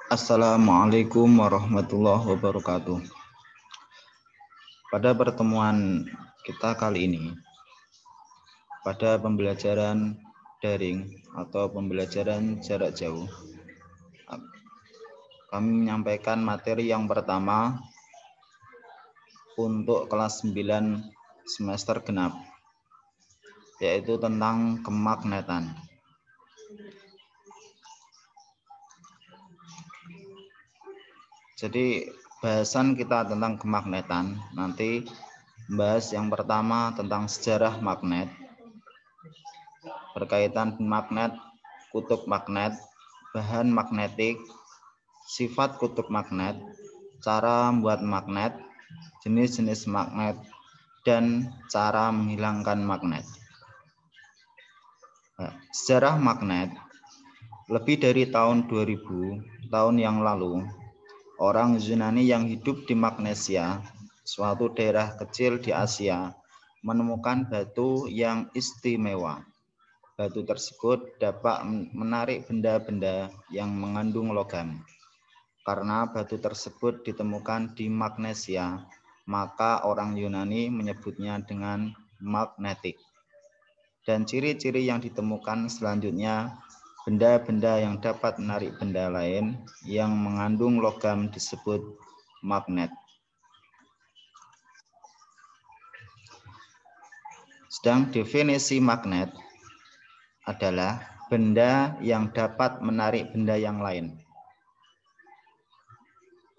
Assalamualaikum warahmatullahi wabarakatuh. Pada pertemuan kita kali ini, pada pembelajaran daring atau pembelajaran jarak jauh, kami menyampaikan materi yang pertama untuk kelas 9 semester genap, yaitu tentang kemagnetan. Jadi bahasan kita tentang kemagnetan nanti bahas yang pertama tentang sejarah magnet, berkaitan magnet, kutub magnet, bahan magnetik, sifat kutub magnet, cara membuat magnet, jenis-jenis magnet, dan cara menghilangkan magnet. Sejarah magnet, lebih dari tahun 2000 tahun yang lalu, orang Yunani yang hidup di Magnesia, suatu daerah kecil di Asia, menemukan batu yang istimewa. Batu tersebut dapat menarik benda-benda yang mengandung logam. Karena batu tersebut ditemukan di Magnesia, maka orang Yunani menyebutnya dengan magnetik. Dan ciri-ciri yang ditemukan selanjutnya, benda-benda yang dapat menarik benda lain yang mengandung logam disebut magnet. Sedang definisi magnet adalah benda yang dapat menarik benda yang lain.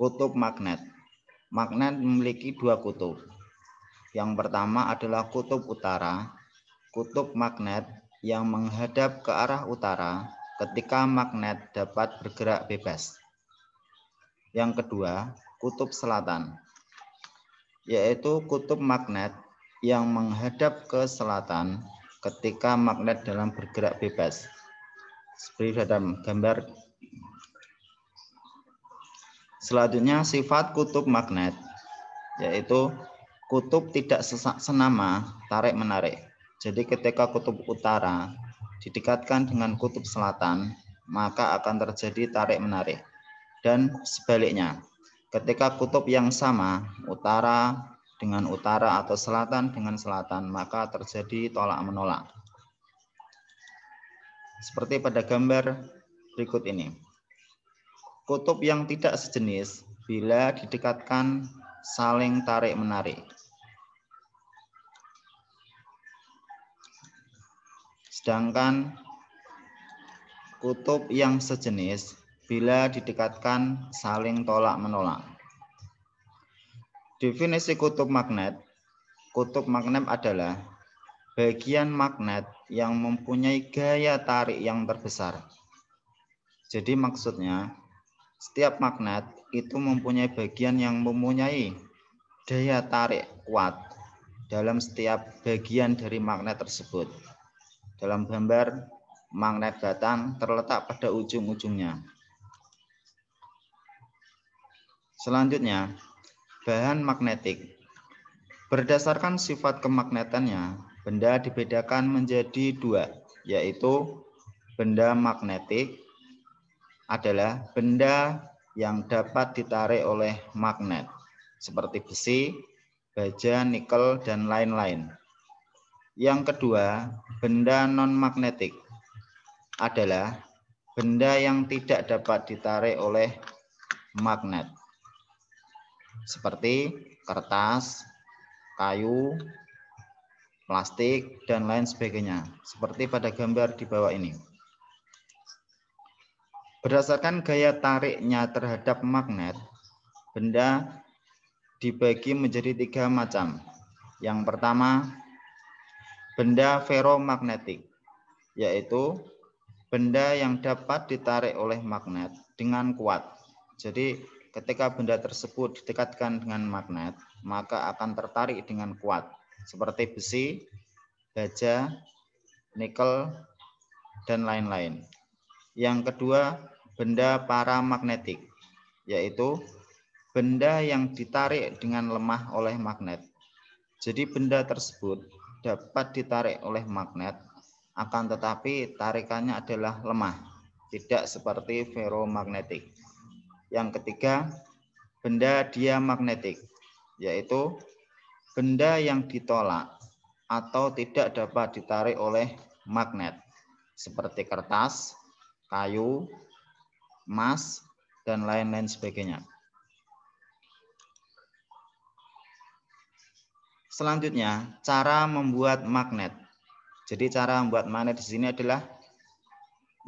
Kutub magnet. Magnet memiliki dua kutub. Yang pertama adalah kutub utara. Kutub magnet yang menghadap ke arah utara ketika magnet dapat bergerak bebas. Yang kedua, kutub selatan, yaitu kutub magnet yang menghadap ke selatan ketika magnet dalam bergerak bebas. Seperti dalam gambar. Selanjutnya, sifat kutub magnet, yaitu kutub tidak senama tarik-menarik. Jadi ketika kutub utara didekatkan dengan kutub selatan, maka akan terjadi tarik-menarik. Dan sebaliknya, ketika kutub yang sama, utara dengan utara atau selatan dengan selatan, maka terjadi tolak-menolak. Seperti pada gambar berikut ini. Kutub yang tidak sejenis bila didekatkan saling tarik-menarik. Sedangkan kutub yang sejenis bila didekatkan saling tolak-menolak. Definisi kutub magnet. Kutub magnet adalah bagian magnet yang mempunyai gaya tarik yang terbesar. Jadi maksudnya, setiap magnet itu mempunyai bagian yang mempunyai daya tarik kuat dalam setiap bagian dari magnet tersebut. Dalam gambar, magnet batang terletak pada ujung-ujungnya. Selanjutnya, bahan magnetik. Berdasarkan sifat kemagnetannya, benda dibedakan menjadi dua, yaitu benda magnetik adalah benda yang dapat ditarik oleh magnet, seperti besi, baja, nikel, dan lain-lain. Yang kedua, benda non-magnetik adalah benda yang tidak dapat ditarik oleh magnet, seperti kertas, kayu, plastik, dan lain sebagainya, seperti pada gambar di bawah ini. Berdasarkan gaya tariknya terhadap magnet, benda dibagi menjadi tiga macam. Yang pertama, benda ferromagnetik, yaitu benda yang dapat ditarik oleh magnet dengan kuat. Jadi ketika benda tersebut didekatkan dengan magnet, maka akan tertarik dengan kuat, seperti besi, baja, nikel, dan lain-lain. Yang kedua, benda paramagnetik, yaitu benda yang ditarik dengan lemah oleh magnet. Jadi benda tersebut dapat ditarik oleh magnet, akan tetapi tarikannya adalah lemah. tidak seperti ferromagnetik. Yang ketiga, benda diamagnetik, yaitu benda yang ditolak atau tidak dapat ditarik oleh magnet, seperti kertas, kayu, emas, dan lain-lain sebagainya. Selanjutnya, cara membuat magnet. Jadi cara membuat magnet di sini adalah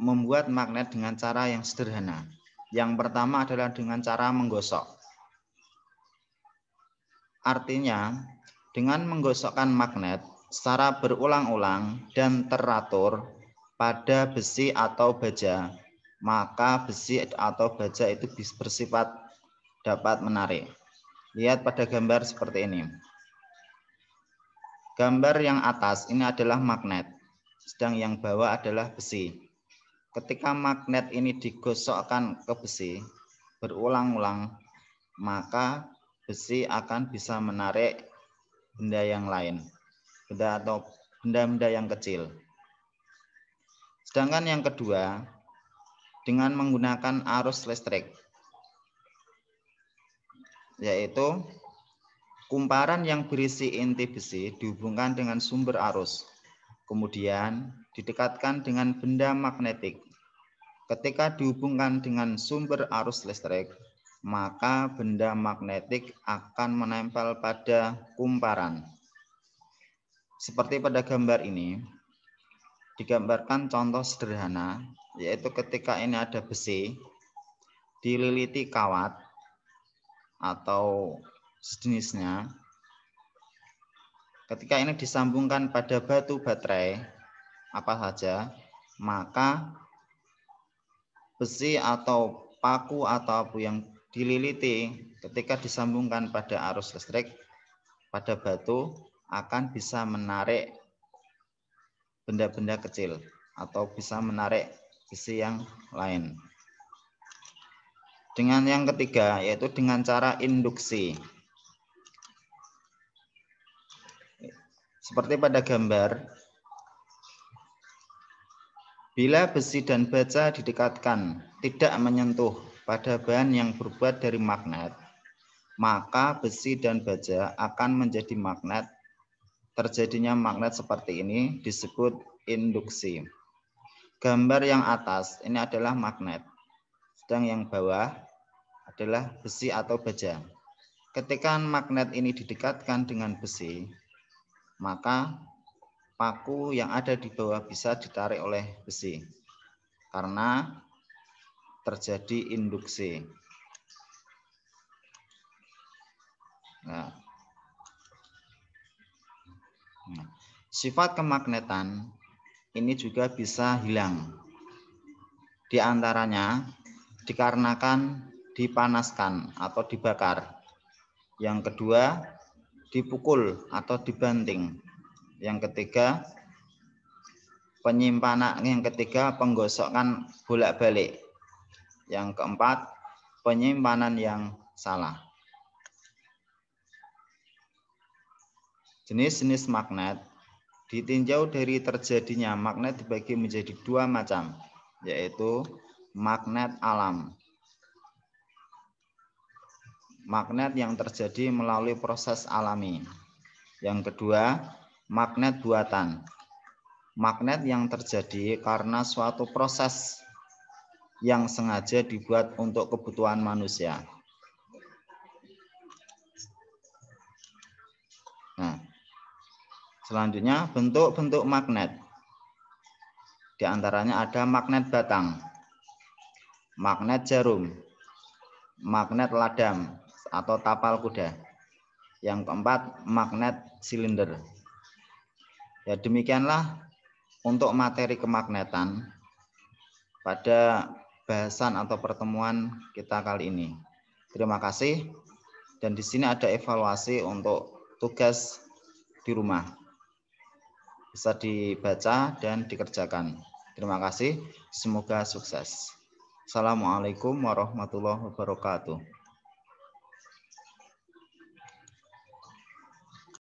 membuat magnet dengan cara yang sederhana. Yang pertama adalah dengan cara menggosok. Artinya, dengan menggosokkan magnet secara berulang-ulang dan teratur pada besi atau baja, maka besi atau baja itu bersifat dapat menarik. Lihat pada gambar seperti ini. Gambar yang atas ini adalah magnet, sedang yang bawah adalah besi. Ketika magnet ini digosokkan ke besi berulang-ulang, maka besi akan bisa menarik benda yang lain, benda atau benda-benda yang kecil. Sedangkan yang kedua, dengan menggunakan arus listrik, yaitu kumparan yang berisi inti besi dihubungkan dengan sumber arus, kemudian didekatkan dengan benda magnetik. Ketika dihubungkan dengan sumber arus listrik, maka benda magnetik akan menempel pada kumparan. Seperti pada gambar ini, digambarkan contoh sederhana, yaitu ketika ini ada besi, dililiti kawat atau sejenisnya. Ketika ini disambungkan pada batu baterai, apa saja, maka besi atau paku atau apa yang dililiti ketika disambungkan pada arus listrik pada batu akan bisa menarik benda-benda kecil atau bisa menarik besi yang lain. Dengan yang ketiga, yaitu dengan cara induksi. Seperti pada gambar, bila besi dan baja didekatkan tidak menyentuh pada bahan yang berbuat dari magnet, maka besi dan baja akan menjadi magnet. Terjadinya magnet seperti ini disebut induksi. Gambar yang atas ini adalah magnet, sedang yang bawah adalah besi atau baja. Ketika magnet ini didekatkan dengan besi, maka paku yang ada di bawah bisa ditarik oleh besi karena terjadi induksi. Sifat kemagnetan ini juga bisa hilang. Di antaranya dikarenakan dipanaskan atau dibakar. Yang kedua, dipukul atau dibanting. Yang ketiga, penyimpanan. Yang ketiga, penggosokan bolak-balik. Yang keempat, penyimpanan yang salah. Jenis-jenis magnet ditinjau dari terjadinya magnet dibagi menjadi dua macam, yaitu magnet alam. Magnet yang terjadi melalui proses alami. Yang kedua, magnet buatan. Magnet yang terjadi karena suatu proses yang sengaja dibuat untuk kebutuhan manusia. Nah, selanjutnya bentuk-bentuk magnet. Di antaranya ada magnet batang, magnet jarum, magnet ladam atau tapal kuda. Yang keempat, magnet silinder. Ya, demikianlah untuk materi kemagnetan pada bahasan atau pertemuan kita kali ini. Terima kasih. Dan di sini ada evaluasi untuk tugas di rumah. Bisa dibaca dan dikerjakan. Terima kasih. Semoga sukses. Assalamualaikum warahmatullahi wabarakatuh.